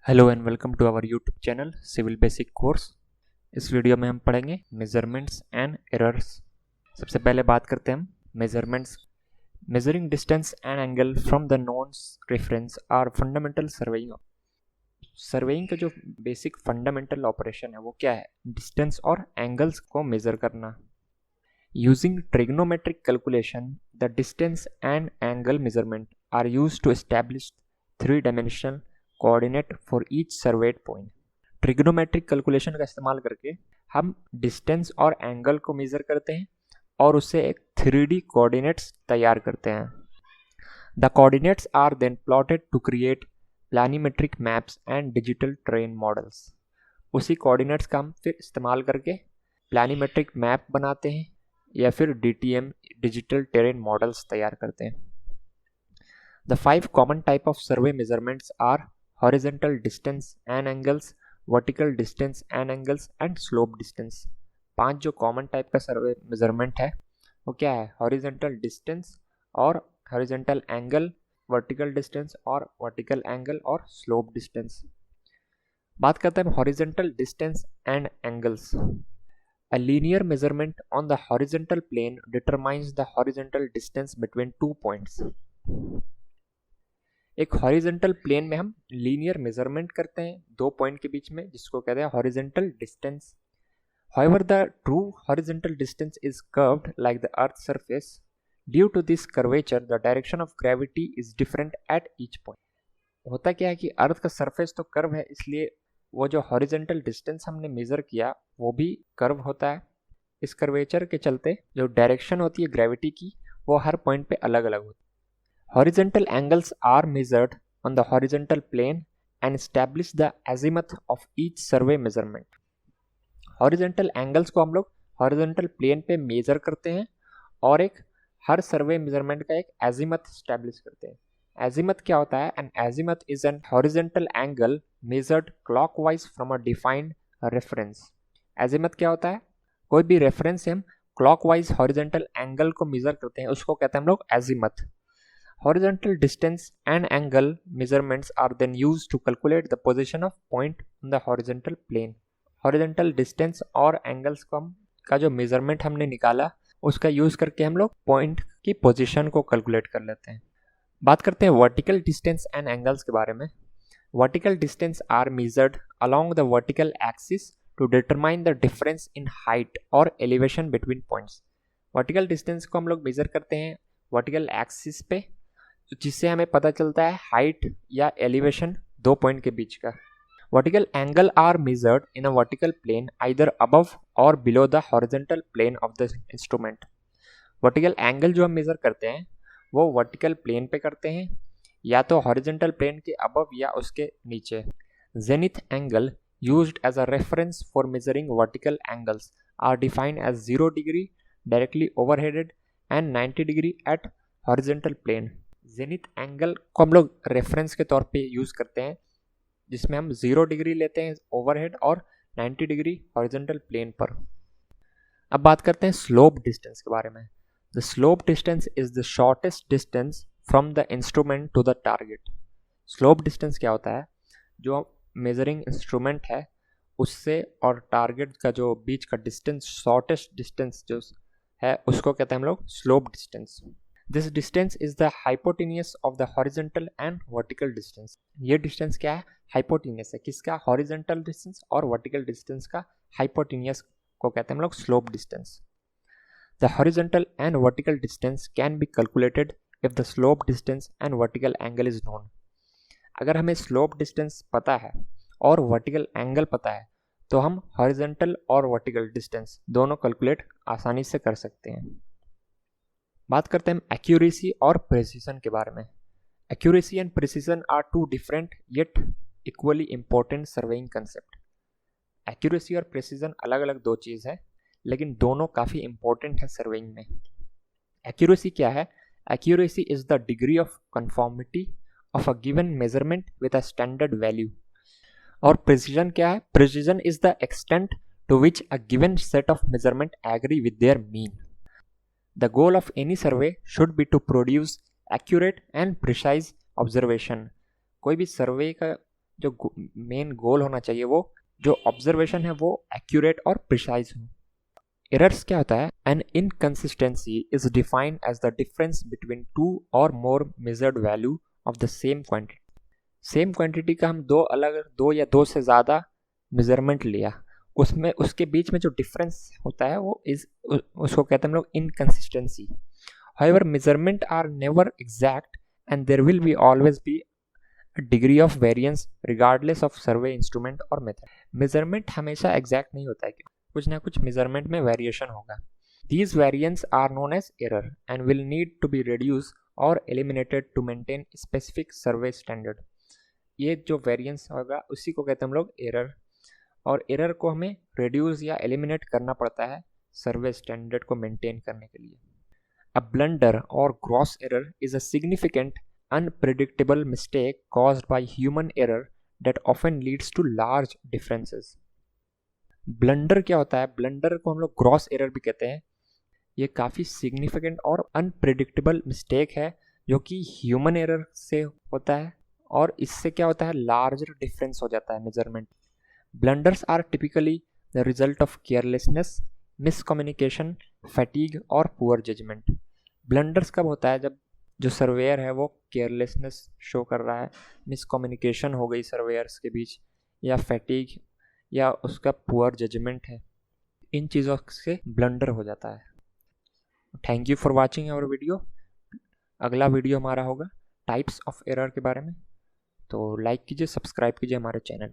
Hello and welcome to our YouTube channel civil basic course. इस video में हम पढ़ेंगे मेजरमेंट्स एंड एरर्स। सबसे पहले बात करते हैं हम measurements. Measuring distance and angle from the known reference are fundamental surveying. Surveying का जो बेसिक फंडामेंटल ऑपरेशन है वो क्या है? डिस्टेंस और एंगल्स को मेजर करना। Using trigonometric calculation the distance and angle measurement are used to establish 3-dimensional coordinate for each surveyed point. Trigonometric calculation का इस्तेमाल करके हम डिस्टेंस और एंगल को मेजर करते हैं और उससे एक 3D कोऑर्डिनेट्स तैयार करते हैं। The coordinates are then plotted to create planimetric maps and digital terrain models. उसी कोऑर्डिनेट्स का हम फिर इस्तेमाल करके प्लानिमेट्रिक मैप बनाते हैं या फिर DTM डिजिटल टेरेन मॉडल्स तैयार करते हैं। The 5 common type of survey measurements are horizontal distance and angles, vertical distance and angles and slope distance। 5 जो कॉमन टाइप का सर्वे मेजरमेंट है वो क्या है? हॉरिजेंटल डिस्टेंस और हॉरिजेंटल एंगल, वर्टिकल डिस्टेंस और वर्टिकल एंगल और स्लोप डिस्टेंस। बात करते हैं horizontal distance and angles. A linear measurement on the horizontal plane determines the horizontal distance between 2 points। एक हॉरिजेंटल प्लेन में हम लीनियर मेजरमेंट करते हैं 2 पॉइंट के बीच में, जिसको कहते हैं horizontal distance. However, the true horizontal distance is curved like the Earth's surface. Due to this curvature, the direction of gravity is different at each point। होता क्या है कि अर्थ का सरफेस तो कर्व है, इसलिए वो जो हॉरिजेंटल डिस्टेंस हमने मेजर किया वो भी कर्व होता है। इस कर्वेचर के चलते जो डायरेक्शन होती है ग्रेविटी की वो हर पॉइंट पे अलग अलग होती है। Horizontal angles are measured on the horizontal plane and establish the azimuth of each survey measurement। Horizontal angles को हम लोग horizontal plane पे मेजर करते हैं और एक हर सर्वे मेजरमेंट का एक azimuth establish करते हैं। Azimuth क्या होता है? An azimuth is an horizontal angle measured clockwise from a defined reference। Azimuth क्या होता है? कोई भी रेफरेंस से हम clockwise horizontal angle को मेजर करते हैं, उसको कहते हैं हम लोग azimuth। Horizontal distance and angle measurements are then used to calculate the position of point on the horizontal plane। Horizontal distance और angles का जो measurement हमने निकाला उसका यूज करके हम लोग पॉइंट की पोजीशन को कैलकुलेट कर लेते हैं। बात करते हैं वर्टिकल डिस्टेंस एंड एंगल्स के बारे में। Vertical distance are measured along the vertical axis to determine the difference in height or elevation between points. Vertical distance को हम लोग मेजर करते हैं वर्टिकल एक्सिस पे, जिससे हमें पता चलता है हाइट या एलिवेशन 2 पॉइंट के बीच का। Vertical angle are measured in a vertical plane either above or below the horizontal plane of the instrument. Vertical angle जो हम मेजर करते हैं वो वर्टिकल प्लेन पे करते हैं या तो हॉरिजॉन्टल प्लेन के अबव या उसके नीचे। Zenith angle used as a reference for measuring vertical angles are defined as 0 degree directly overheaded and 90 degree at horizontal plane. Zenith angle को हम लोग रेफरेंस के तौर पे यूज करते हैं, जिसमें हम 0 डिग्री लेते हैं ओवरहेड और 90 डिग्री हॉरिजॉन्टल प्लेन पर। अब बात करते हैं स्लोप डिस्टेंस के बारे में। The slope distance is the shortest distance from the instrument to the target. Slope distance क्या होता है? जो मेजरिंग इंस्ट्रूमेंट है उससे और टारगेट का जो बीच का डिस्टेंस, शॉर्टेस्ट डिस्टेंस जो है उसको कहते हैं हम लोग slope distance. This distance is the hypotenuse of the horizontal and vertical distance। ये डिस्टेंस क्या है? हाइपोटेनियस है। किसका? हॉरिजॉन्टल डिस्टेंस और वर्टिकल डिस्टेंस का हाइपोटेनियस को कहते हैं हम लोग slope distance. The horizontal and vertical distance can be calculated if the slope distance and vertical angle is known। अगर हमें स्लोप डिस्टेंस पता है और वर्टिकल एंगल पता है तो हम हॉरिजॉन्टल और वर्टिकल डिस्टेंस दोनों कैलकुलेट आसानी से कर सकते हैं। बात करते हैं एक्यूरेसी और प्रिसीजन के बारे में। Accuracy and precision are 2 different yet equally important surveying concept. Accuracy और प्रिसीजन अलग अलग 2 चीज़ है, लेकिन दोनों काफ़ी इंपॉर्टेंट है सर्वेइंग में। एक्यूरेसी क्या है? Accuracy is the degree of conformity of a given measurement with a standard value. और प्रिसीजन क्या है? Precision is the extent to which a given set of measurement agree with their mean. The goal of any survey should be to produce accurate and precise observation। कोई भी सर्वे का जो main goal होना चाहिए वो जो ऑब्जर्वेशन है वो एक्यूरेट और प्रिसाइज हो। एरर्स क्या होता है? An inconsistency is defined as the difference between two or more measured value of the same quantity. Same quantity का हम दो या दो से ज़्यादा मेजरमेंट लिया, उसमें उसके बीच में जो डिफरेंस होता है वो उसको कहते हैं हम लोग inconsistency. However measurement are never exact and there will be always be degree of variance regardless of survey instrument और मेथड। मेजरमेंट हमेशा एग्जैक्ट नहीं होता है, कुछ ना कुछ मेजरमेंट में वेरिएशन होगा। These variance are known as error and will need to be reduce or eliminated to maintain specific survey standard. ये जो वेरिएंस होगा उसी को कहते हैं हम लोग एरर, और एरर को हमें रिड्यूस या एलिमिनेट करना पड़ता है सर्वे स्टैंडर्ड को मेंटेन करने के लिए। अ ब्लंडर और gross error is a significant unpredictable mistake caused by human error that often leads to large differences। Blunder क्या होता है? ब्लंडर को हम लोग ग्रॉस एरर भी कहते हैं। ये काफ़ी सिग्निफिकेंट और अनप्रिडिक्टेबल मिस्टेक है जो कि ह्यूमन एरर से होता है, और इससे क्या होता है? लार्जर डिफरेंस हो जाता है measurement. Blunders are typically the result of carelessness, miscommunication, fatigue और पुअर जजमेंट। ब्लंडर्स कब होता है? जब जो सर्वेयर है वो केयरलेसनेस शो कर रहा है, मिसकम्युनिकेशन हो गई सर्वेयर्स के बीच, या फैटीग, या उसका पुअर जजमेंट है, इन चीज़ों से ब्लंडर हो जाता है। Thank you for watching our video. अगला वीडियो हमारा होगा टाइप्स ऑफ एरर के बारे में, तो लाइक कीजिए, सब्सक्राइब कीजिए हमारे चैनल।